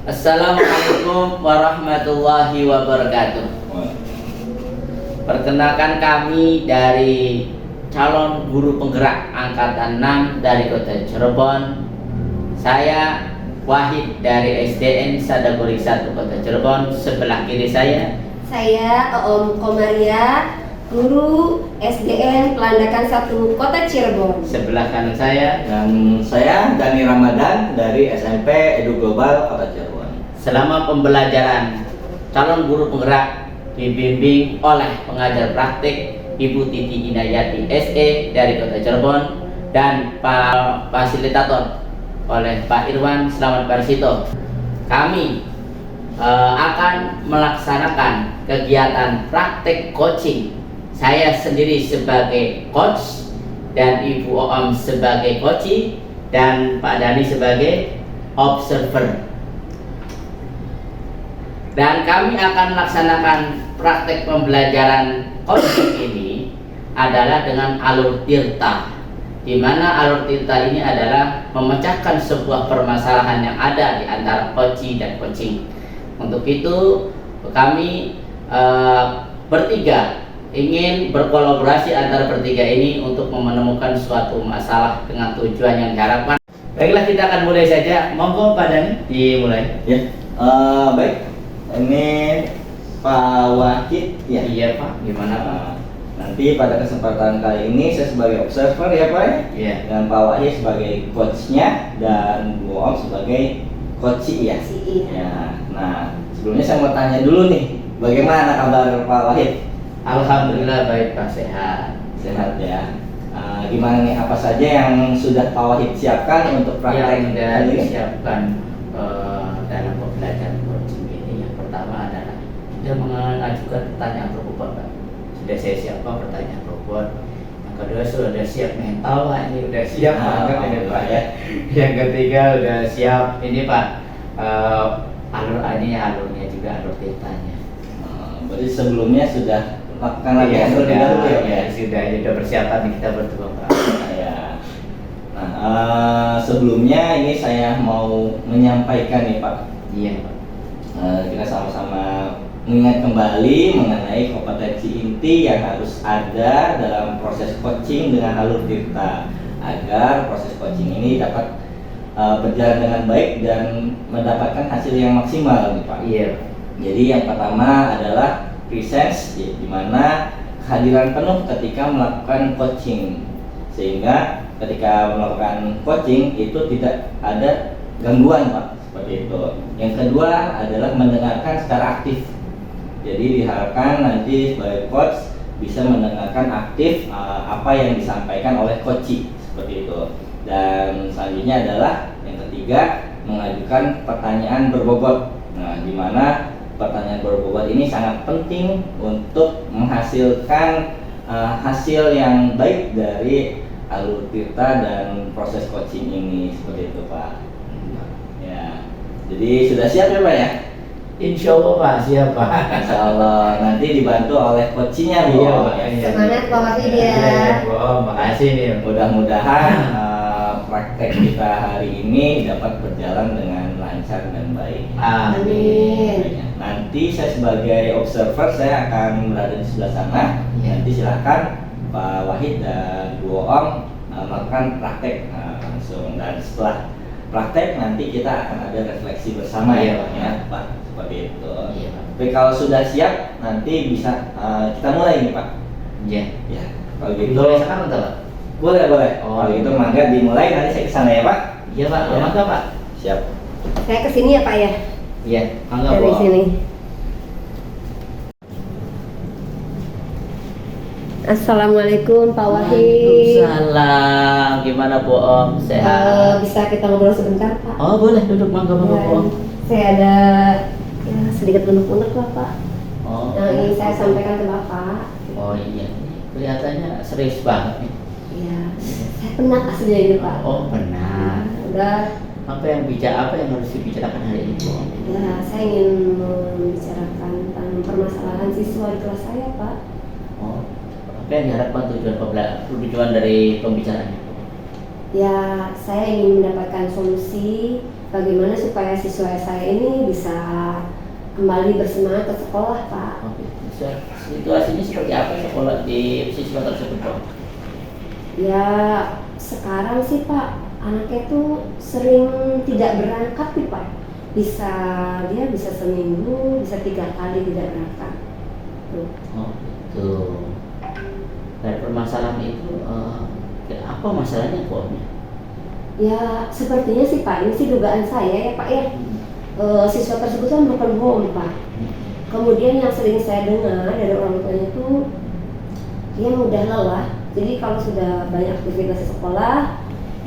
Assalamualaikum warahmatullahi wabarakatuh. Perkenalkan, kami dari calon guru penggerak angkatan 6 dari Kota Cirebon. Saya Wahid dari SDN Sadagori 1 Kota Cirebon. Sebelah kiri saya Om Komaria, guru SDN Pelandakan 1 Kota Cirebon. Sebelah kanan saya Dan saya Dani Ramadan dari SMP Edu Global Kota Cirebon. Selama pembelajaran calon guru penggerak dibimbing oleh pengajar praktik Ibu Titi Inayati SE dari Kota Cirebon dan Pak Fasilitator oleh Pak Irwan Selamat Barsito. Kami akan melaksanakan kegiatan praktik coaching. Saya sendiri sebagai coach dan Ibu Om sebagai coachee dan Pak Dani sebagai observer. Dan kami akan melaksanakan praktek pembelajaran coaching ini adalah dengan alur tirta, di mana alur tirta ini adalah memecahkan sebuah permasalahan yang ada di antara coachee dan coaching. Untuk itu kami bertiga ingin berkolaborasi antara bertiga ini untuk menemukan suatu masalah dengan tujuan yang diharapkan. Baiklah, kita akan mulai saja. Monggo Pak Dani dimulai. Ya, baik. Ini Pak Wahid ya. Iya Pak, gimana Pak? Nanti pada kesempatan kali ini saya sebagai observer ya Pak ya. Iya. Dan Pak Wahid sebagai coachnya dan Bu Om sebagai coachee ya. Ya. Nah, sebelumnya saya mau tanya dulu nih, bagaimana kabar Pak Wahid? Alhamdulillah baik Pak, sehat. Sehat ya. Gimana nih, apa saja yang sudah Pak Wahid siapkan untuk praktek Yang sudah kali ini? disiapkan dalam pembelajaran coaching ini, yang pertama adalah kita mengajukan pertanyaan berbobot Pak. Sudah saya siapkan pertanyaan berbobot. Yang kedua sudah siap mental Pak, ini udah siap banget ini Pak ya. Yang ketiga udah siap ini Pak, alurnya juga alur tirtanya. Berarti sebelumnya sudah lakukan lagi Iya, terlebih dahulu ya? sudah persiapan kita berdua Pak. Ya. Nah, sebelumnya ini saya mau menyampaikan nih Pak. Iya Pak. Kita sama-sama mengingat kembali mengenai kompetensi inti yang harus ada dalam proses coaching dengan alur tirta, agar proses coaching ini dapat berjalan dengan baik dan mendapatkan hasil yang maksimal nih Pak. Iya. Jadi yang pertama adalah presence, di mana kehadiran penuh ketika melakukan coaching, sehingga ketika melakukan coaching itu tidak ada gangguan Pak, seperti itu. Yang kedua adalah mendengarkan secara aktif. Jadi diharapkan nanti sebagai coach bisa mendengarkan aktif apa yang disampaikan oleh coachee, seperti itu. Dan selanjutnya adalah yang ketiga, mengajukan pertanyaan berbobot. Nah, di mana pertanyaan berbobot ini sangat penting untuk menghasilkan hasil yang baik dari alur tirta dan proses coaching ini, seperti itu Pak. Ya, jadi sudah siap ya Pak ya? Insya Allah Pak, siap Pak. Insya Allah nanti dibantu oleh coachnya Bu. Iya Pak. Semangat Pak Wahid ya. Iya, Bu Om, makasih nih. Mudah-mudahan praktek kita hari ini dapat berjalan dengan lancar dan baik. Amin. Nanti saya sebagai observer, saya akan berada di sebelah sana. Ya. Nanti silakan Pak Wahid dan Bu Om melakukan praktek langsung, dan setelah praktek nanti kita akan ada refleksi bersama Iya, ya Pak ya, Pak, seperti itu. Iya Pak. Tapi kalau sudah siap nanti bisa kita mulai nih Pak. Iya. Ya, kalau gitu Boleh sekarang tak Pak? boleh. Oh, Kalau gitu mangga dimulai, nanti saya kesana ya Pak. Iya Pak, Ya. mangga Pak. Siap. Saya kesini ya Pak ya. Iya, mangga Bu Dari Om. sini. Assalamualaikum Pak Wahid. Waalaikumsalam. Gimana Bu Om? Sehat? Bisa kita ngobrol sebentar Pak? Oh boleh, duduk mangga Bu Om. Saya ada sedikit unek-unek lah Pak, Oh. yang ingin saya sampaikan ke Bapak. Oh iya, kelihatannya serius banget nih. Iya, saya penat aslinya ini Pak. Oh benar. Udah, Apa yang harus dibicarakan hari ini Bu Om? ya saya ingin membicarakan tentang permasalahan siswa di kelas saya Pak. Oh, apa yang diharapkan tujuan dari pembicaraan itu? Ya, saya ingin mendapatkan solusi bagaimana supaya siswa saya ini bisa kembali bersemangat ke sekolah, Pak. Oke. Situasinya seperti apa sekolah di siswa tersebut, Pak? Ya sekarang sih Pak, anaknya tuh sering tidak berangkat nih Pak. Dia bisa seminggu, bisa 3 kali tidak berangkat. Tuh. Oh, gitu. Dari permasalahan itu apa masalahnya, Pak? Ya sepertinya sih Pak, ini sih dugaan saya ya Pak ya. Siswa tersebut kan broken home Pak. Kemudian yang sering saya dengar dari orang tuanya itu dia mudah lelah. Jadi kalau sudah banyak aktivitas di sekolah,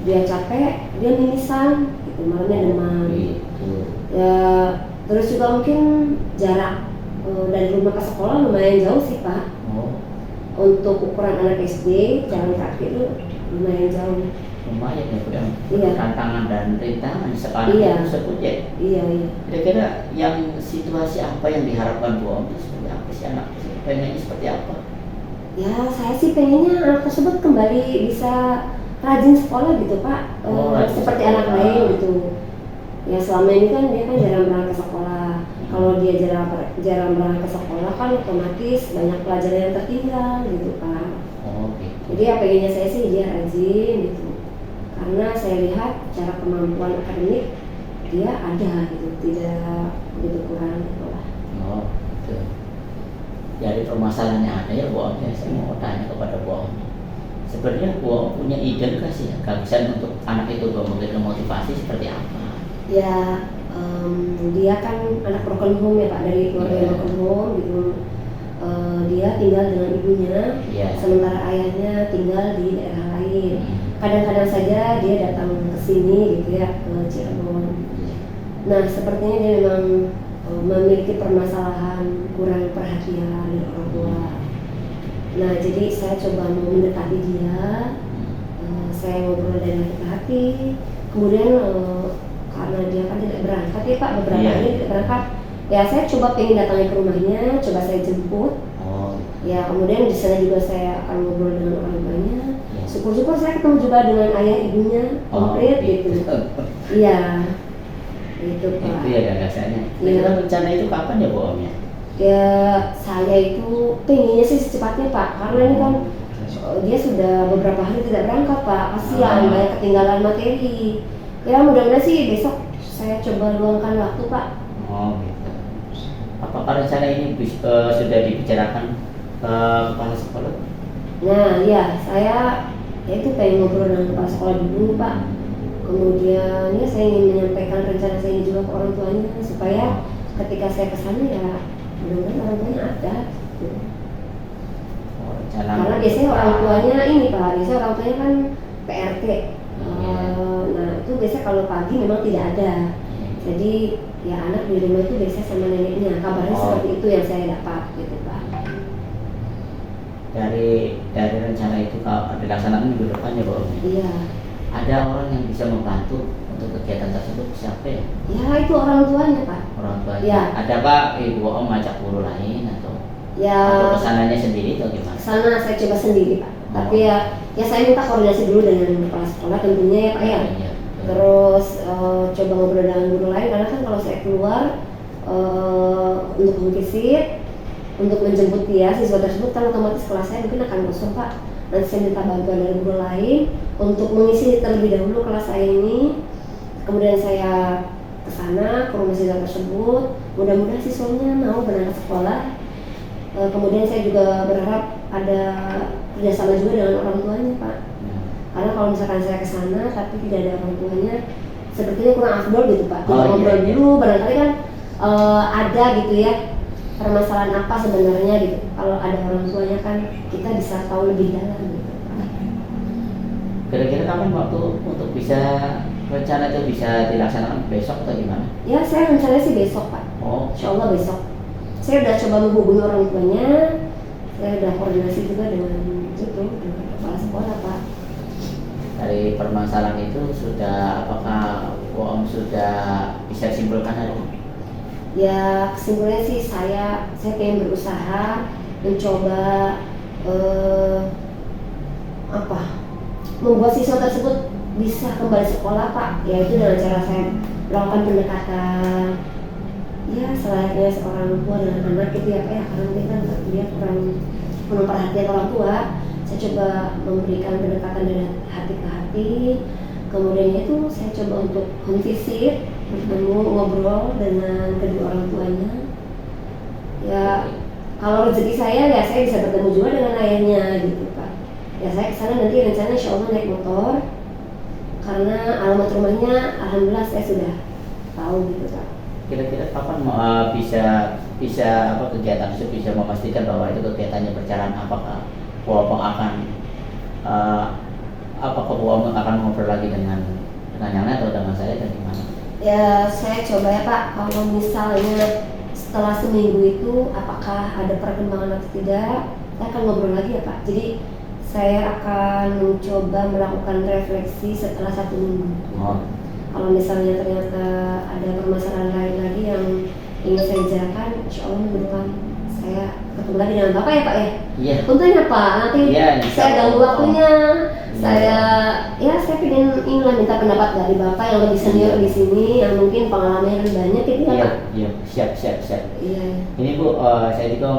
dia capek, dia mimisan, gitu, malamnya demam. Gitu. Ya, terus juga mungkin jarak dari rumah ke sekolah lumayan jauh sih Pak. Oh, Untuk ukuran anak SD, jalan kaki itu lumayan jauh. lumayan ya, Pak. Iya. Tantangan dan rintangan sekarang Iya. tersebut ya. Iya. Kira-kira yang situasi apa yang diharapkan Bu Om? Seperti apa sih anak? Pengennya seperti apa? Ya, saya sih pengennya anak tersebut kembali bisa rajin sekolah gitu Pak. Rajin Seperti sekolah. anak lain gitu. Ya selama ini kan dia kan jarang berangkat ke sekolah. Kalau dia jarang berangkat ke sekolah kan otomatis banyak pelajaran yang tertinggal gitu Pak. Oh, gitu. Jadi ya pengennya saya sih dia rajin gitu. Karena saya lihat cara kemampuan akademik dia ada gitu, tidak begitu kurang gitu lah. Oh, gitu. Jadi permasalahannya ada ya Bu Om, ya. Saya mau tanya kepada Bu Om. Sebenarnya Bu Om punya ide nggak sih gagasan untuk anak itu memberikan motivasi seperti apa? Ya dia kan anak broken home ya Pak, dari keluarga Iya. broken home gitu. Dia tinggal dengan ibunya, Iya. sementara ayahnya tinggal di daerah lain. Hmm. Kadang-kadang saja dia datang ke sini gitu ya, ke Cirebon. Nah sepertinya dia memang memiliki permasalahan kurang perhatian dari orang tua. Nah jadi saya coba mau mendekati dia, saya ngobrol dari hati ke hati. Kemudian karena dia kan tidak berangkat ya Pak, beberapa Iya. hari tidak berangkat. Ya saya coba pengen datangnya ke rumahnya, coba saya jemput. Oh, Ya kemudian di sana juga saya akan ngobrol dengan orang tuanya. iya. Syukur-syukur saya ketemu juga dengan ayah ibunya komplit gitu. Iya, itu Pak. Itu ya gagasannya. Iya. Kira-kira rencana itu kapan ya Bu Om ya? Ya saya itu pengennya sih secepatnya Pak, karena ini kan dia sudah beberapa hari tidak berangkat Pak, kasihan banyak ketinggalan materi. Ya mudah-mudahan sih besok saya coba luangkan waktu Pak. Oh, gitu. Apakah rencana ini sudah dibicarakan kepala sekolah? Nah ya saya ya itu pengen ngobrol dengan kepala sekolah dulu Pak. Kemudian ya saya ingin menyampaikan rencana saya ini juga ke orang tuanya supaya ketika saya kesana ya mudah-mudahan orang tuanya ada. Gitu. Oh, rencana. Karena biasanya orang tuanya ini Pak, biasanya orang tuanya kan PRT. Nah itu biasanya kalau pagi memang tidak ada. Jadi ya anak di rumah itu biasanya sama neneknya. Kabarnya Oh. seperti itu yang saya dapat gitu Pak. Dari rencana itu kalau dilaksanakan minggu depan ya Bu Om. Iya. Ada orang yang bisa membantu untuk kegiatan tersebut, siapa ya? Ya itu orang tuanya Pak. Orang tua. Iya. Ada Pak Ibu Om ngajak guru lain atau Ya kesananya sendiri atau gimana? sana saya coba sendiri Pak. Oh. Tapi ya saya minta koordinasi dulu dengan kepala sekolah tentunya ya Pak ya. Iya. Terus coba ngobrol dengan guru lain karena kan kalau saya keluar untuk mengvisit, untuk menjemput dia siswa tersebut kan otomatis kelas saya mungkin akan kosong Pak. Nanti saya minta bantuan dari guru lain untuk mengisi terlebih dahulu kelas saya ini. Kemudian saya ke sana ke rumah siswa tersebut. Mudah-mudahan siswanya mau berangkat sekolah. Kemudian saya juga berharap ada kerjasama juga dengan orang tuanya Pak. Karena kalau misalkan saya ke sana tapi tidak ada orang tuanya, sepertinya kurang afdol gitu Pak. Kita Oh, iya, ngobrol iya. dulu, barangkali kan ada gitu ya permasalahan apa sebenarnya gitu. Kalau ada orang tuanya kan kita bisa tahu lebih dalam gitu. Kira-kira kapan waktu untuk bisa rencana itu bisa dilaksanakan besok atau gimana? Ya saya rencananya sih besok Pak. Oh, Insya Allah besok. Saya udah coba menghubungi orang tuanya, saya udah koordinasi juga dengan dengan kepala sekolah Pak. dari permasalahan itu sudah apakah Bu Om sudah bisa simpulkan hari ini? Ya kesimpulannya sih saya pengen berusaha mencoba membuat siswa tersebut bisa kembali sekolah Pak, yaitu dengan cara saya melakukan pendekatan ya selayaknya seorang tua dengan anak gitu ya Pak ya, karena mungkin kan dia kurang penuh perhatian orang tua. Saya coba memberikan pendekatan dari hati ke hati, kemudian itu saya coba untuk home visit, bertemu, ngobrol dengan kedua orang tuanya ya. Kalau rezeki saya ya saya bisa bertemu juga dengan ayahnya gitu Pak ya. Saya kesana nanti rencana insya Allah naik motor, karena alamat rumahnya alhamdulillah saya sudah tahu gitu Pak. Kira-kira kapan bisa apa kegiatan itu bisa memastikan bahwa itu kegiatannya berjalan? Apakah Wapong akan apakah Wapong akan ngobrol lagi dengan yang lain atau dengan saya dan gimana? Ya saya coba ya Pak, kalau misalnya setelah seminggu itu apakah ada perkembangan atau tidak, saya akan ngobrol lagi ya Pak. Jadi saya akan mencoba melakukan refleksi setelah 1 minggu. Oh. Kalau misalnya ternyata ada permasalahan lain lagi yang ingin saya bicarakan, insya Allah minggu depan saya ketemu lagi dengan Bapak ya Pak ya. Iya. Punten ya Pak, nanti Iya, saya ganggu waktunya. Iya. Saya ingin minta pendapat dari Bapak yang lebih senior di sini, yang mungkin pengalamannya lebih banyak gitu ya Iya, Pak. iya, siap. Iya. Ini Bu, saya juga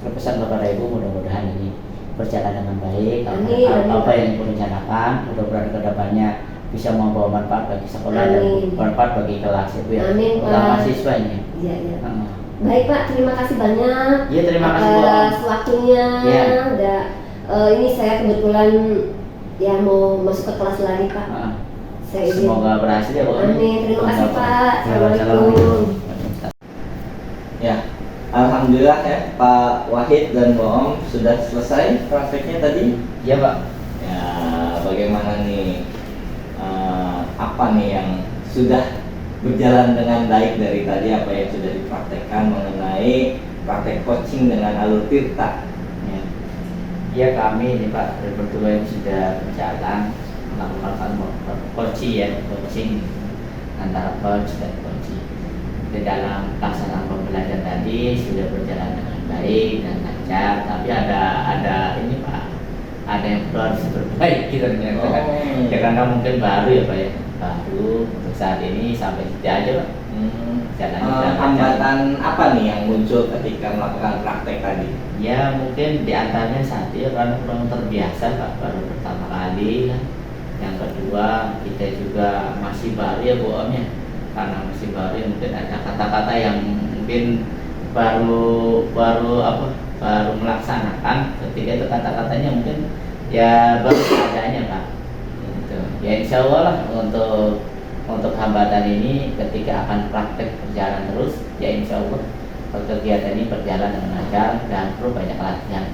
berpesan kepada Ibu mudah-mudahan ini berjalan dengan baik. Amin. Apa yang Ibu rencanakan, mudah-mudahan kedepannya bisa membawa manfaat bagi sekolah dan Amin. manfaat bagi kelas itu ya. Amin, Terutama Pak. siswanya. Iya. Baik Pak, terima kasih banyak. Iya, terima kasih Bu. atas waktunya. Iya. Ini saya kebetulan ya mau masuk ke kelas lagi Pak. Saya izin. Semoga berhasil ya Bu. Amin. Terima kasih Pak. Assalamualaikum. Ya, alhamdulillah ya Pak Wahid dan Bu Om sudah selesai prakteknya tadi. Iya Pak. Ya, bagaimana nih? Apa nih yang sudah berjalan dengan baik dari tadi, apa yang sudah dipraktekkan mengenai praktek coaching dengan alur tirta? Ya kami ini Pak berdua yang sudah berjalan melakukan coaching antara coach dan coach di dalam pelaksanaan pembelajaran tadi sudah berjalan dengan baik dan lancar. Tapi ada ini Pak, ada yang perlu harus diperbaiki ternyata. Ya karena mungkin baru ya Pak ya, baru untuk saat ini sampai situ aja Pak. Jalannya hambatan apa nih yang muncul ketika melakukan praktek tadi? Ya mungkin diantaranya satu ya karena kurang terbiasa Pak, baru pertama kali kan. Yang kedua kita juga masih baru ya Bu Om ya, karena masih baru ya, mungkin ada kata-kata yang mungkin baru melaksanakan. Ketika itu kata-katanya mungkin ya baru adanya Pak gitu. Ya insya Allah lah untuk hambatan ini ketika akan praktek berjalan terus ya insya Allah kegiatan ini berjalan dengan lancar dan perlu banyak latihan.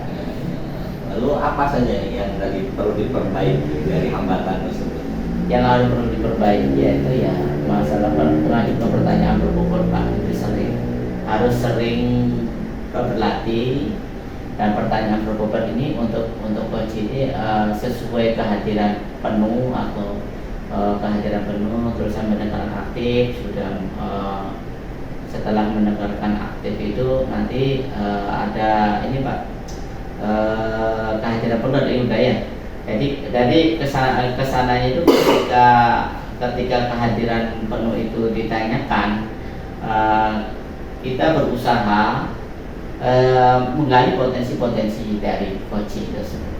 Lalu apa saja yang tadi perlu diperbaiki dari hambatan tersebut? Yang perlu diperbaiki yaitu ya masalah pengajuan pertanyaan berbobot Pak, itu harus sering berlatih. Dan pertanyaan berbobot ini untuk coach ini sesuai kehadiran penuh atau kehadiran penuh, terus mendengarkan aktif. Sudah setelah mendengarkan aktif itu nanti ada ini Pak, kehadiran penuh dari budaya. Jadi kesananya itu ketika kehadiran penuh itu ditanyakan, kita berusaha menggali potensi-potensi dari coaching tersebut.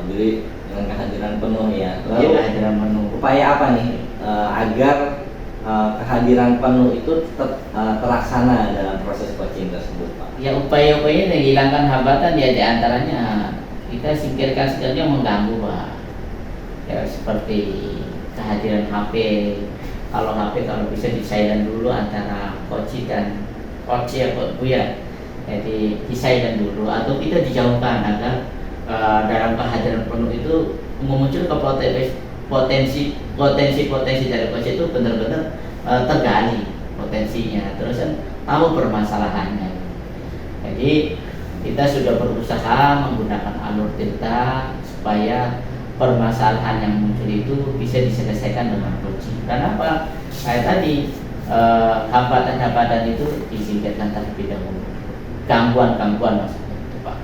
Jadi dengan kehadiran penuh ya. Lalu kehadiran penuh. Upaya apa nih agar kehadiran penuh itu terlaksana dalam proses coaching tersebut, Pak? Ya upaya-upaya menghilangkan hambatan ya diantaranya kita singkirkan segala yang mengganggu Pak. Ya seperti kehadiran HP. Kalau HP kalau bisa di silent dulu antara coach dan coach ya Bu ya. Jadi di silent dulu atau kita dijauhkan agar dalam kehadiran penuh itu memunculkan potensi dari coach itu benar-benar tergali potensinya, terus kan tahu permasalahannya. Jadi kita sudah berusaha menggunakan alur tirta supaya permasalahan yang muncul itu bisa diselesaikan dengan coaching. Kenapa? Kayak tadi hambatan-hambatan itu disingkirkan terlebih dahulu. Gangguan-gangguan maksudnya itu Pak.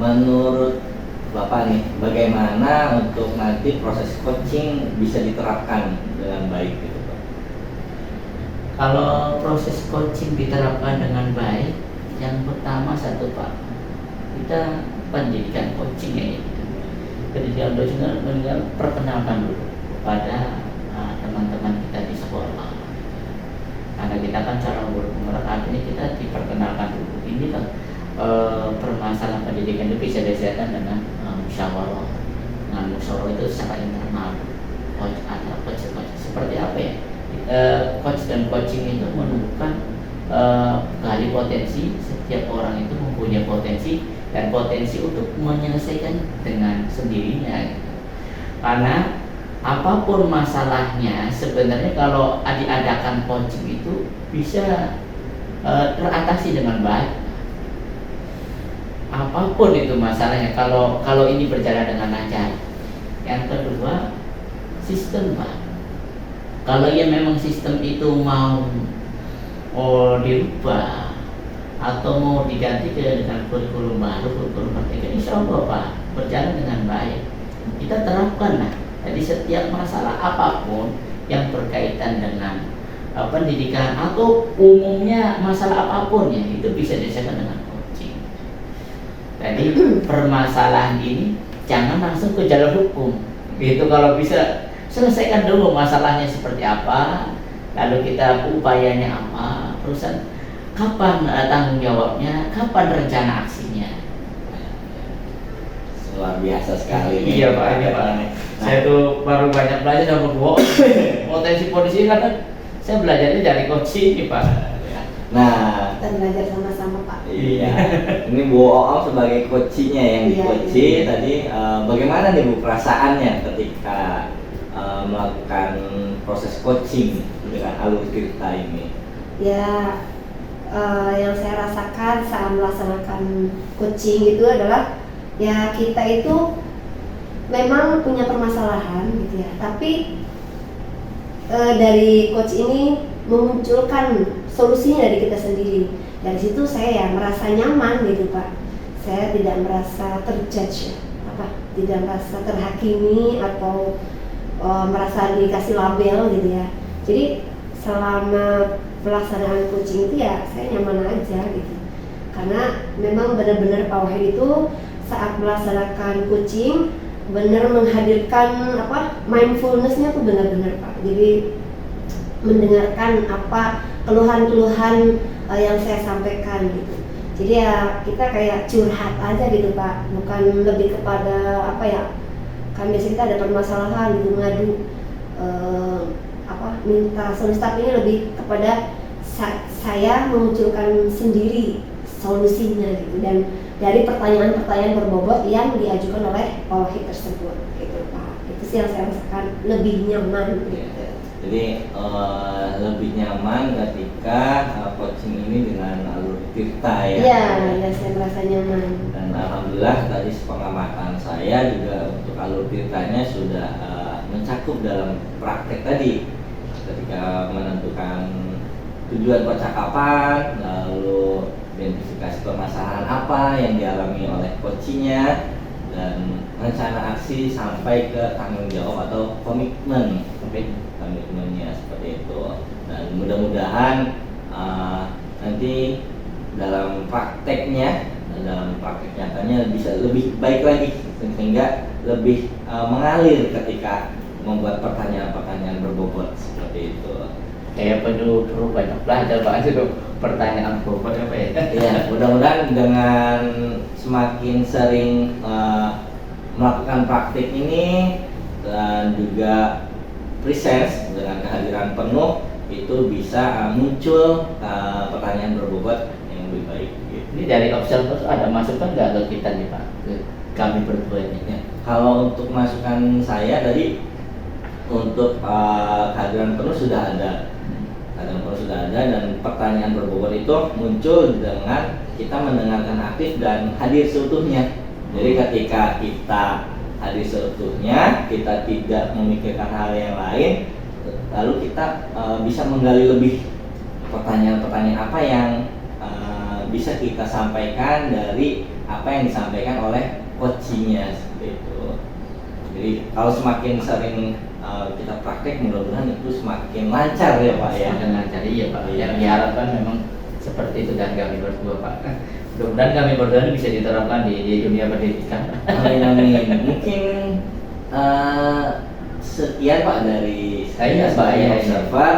Menurut Bapak nih, bagaimana untuk nanti proses coaching bisa diterapkan dengan baik gitu Pak? Kalau proses coaching diterapkan dengan baik, yang pertama satu Pak, kita pendidikan coaching ya. Pendidikan coaching mendengar perkenalkan dulu kepada teman-teman kita di sekolah. Karena kita kan cara guru penggerak ini kita diperkenalkan dulu. Ini kan permasalahan pendidikan itu bisa diselesaikan dengan musyawarah. Dengan musyawarah itu secara internal. Coach atau coach seperti apa ya? Coach dan coaching itu menunjukkan kali potensi setiap orang itu mempunyai potensi dan potensi untuk menyelesaikan dengan sendirinya. Karena apapun masalahnya sebenarnya kalau diadakan coaching itu bisa teratasi dengan baik. Apapun itu masalahnya kalau ini berjalan dengan lancar. Yang kedua, sistem Pak. Kalau ya memang sistem itu mau dirubah atau mau diganti dengan kurikulum baru, kurikulum merdeka, insya Allah Pak berjalan dengan baik. Kita terapkan lah. Jadi setiap masalah apapun yang berkaitan dengan pendidikan atau umumnya masalah apapun ya itu bisa diselesaikan dengan coaching. Jadi permasalahan ini jangan langsung ke jalur hukum. Itu kalau bisa selesaikan dulu masalahnya seperti apa, lalu kita upayanya apa, perusahaan kapan tanggung jawabnya, kapan rencana aksinya. Luar biasa sekali nih. Iya Pak, ini Pak. Saya tuh baru banyak belajar sama Bu. Potensi polisi kan saya belajarnya dari coaching nih Pak. Nah, Kita belajar sama-sama Pak. iya. Ini Bu Oom sebagai coachingnya yang di Iya, coaching iya. tadi, bagaimana nih Bu perasaannya ketika melakukan proses coaching dengan alur tirta ini? Ya, yang saya rasakan saat melaksanakan coaching itu adalah ya kita itu memang punya permasalahan gitu ya, tapi dari coach ini memunculkan solusinya dari kita sendiri. Dari situ saya ya merasa nyaman gitu Pak. Saya tidak merasa terjudge, tidak merasa terhakimi atau merasa dikasih label gitu ya. Jadi selama pelaksanaan coaching itu ya saya nyaman aja gitu. Karena memang benar-benar Pak Wahid itu saat melaksanakan coaching benar menghadirkan mindfulness-nya tuh benar-benar Pak. Jadi mendengarkan apa keluhan-keluhan yang saya sampaikan gitu. Jadi ya kita kayak curhat aja gitu Pak, bukan lebih kepada kan biasanya kita ada permasalahan gitu ngadu minta solusi, tapi ini lebih kepada saya memunculkan sendiri solusinya gitu, dan dari pertanyaan-pertanyaan berbobot yang diajukan oleh Pak Wahid tersebut gitu Pak. Itu sih yang saya rasakan lebih nyaman gitu. Jadi lebih nyaman ketika coaching ini dengan alur tirta ya. Iya, ya saya merasa nyaman. Dan alhamdulillah tadi sepengamatan saya juga untuk alur tirtanya sudah mencakup dalam praktek tadi. Ketika menentukan tujuan percakapan, lalu identifikasi permasalahan apa yang dialami oleh coachingnya, dan rencana aksi sampai ke tanggung jawab atau komitmennya seperti itu. Dan mudah-mudahan nanti dalam praktek nyatanya bisa lebih baik lagi, sehingga lebih mengalir ketika membuat pertanyaan-pertanyaan berbobot seperti itu. Kayak perlu banyak belajar Pak, itu pertanyaan berbobot apa ya? Iya, mudah-mudahan dengan semakin sering melakukan praktik ini dan juga presence dengan kehadiran penuh itu bisa muncul pertanyaan berbobot yang lebih baik. Gitu. Ini dari observer ada masukan nggak ke kita nih Pak? Ke kami berdua ini. Ya, kalau untuk masukan saya tadi untuk kehadiran penuh sudah ada. Dan pertanyaan berbobot itu muncul dengan kita mendengarkan aktif dan hadir seutuhnya. Jadi ketika kita hadir seutuhnya, kita tidak memikirkan hal yang lain, lalu kita bisa menggali lebih pertanyaan-pertanyaan apa yang bisa kita sampaikan dari apa yang disampaikan oleh coachingnya seperti itu. Jadi kalau semakin sering kita praktek, mudah-mudahan itu semakin lancar ya Pak ya. Semakin lancar, iya Pak. Iya. Yang diharapkan memang seperti itu dan kami berdua Pak. Mudah-mudahan kami berdua ini bisa diterapkan di dunia pendidikan. Amin amin. Mungkin sekian Pak dari saya Iya, Pak, sebagai iya, iya. observer.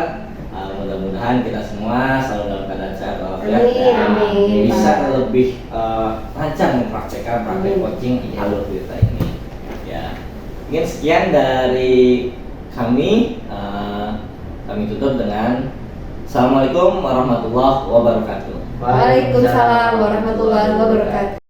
Mudah-mudahan kita semua selalu dalam keadaan sehat walafiat Amin, dan amin, bisa Pak. lebih lancar mempraktekkan praktek Amin. coaching alur kita ini. Ya, mungkin sekian dari kami. Kami tutup dengan Assalamualaikum warahmatullahi wabarakatuh. Waalaikumsalam warahmatullahi wabarakatuh.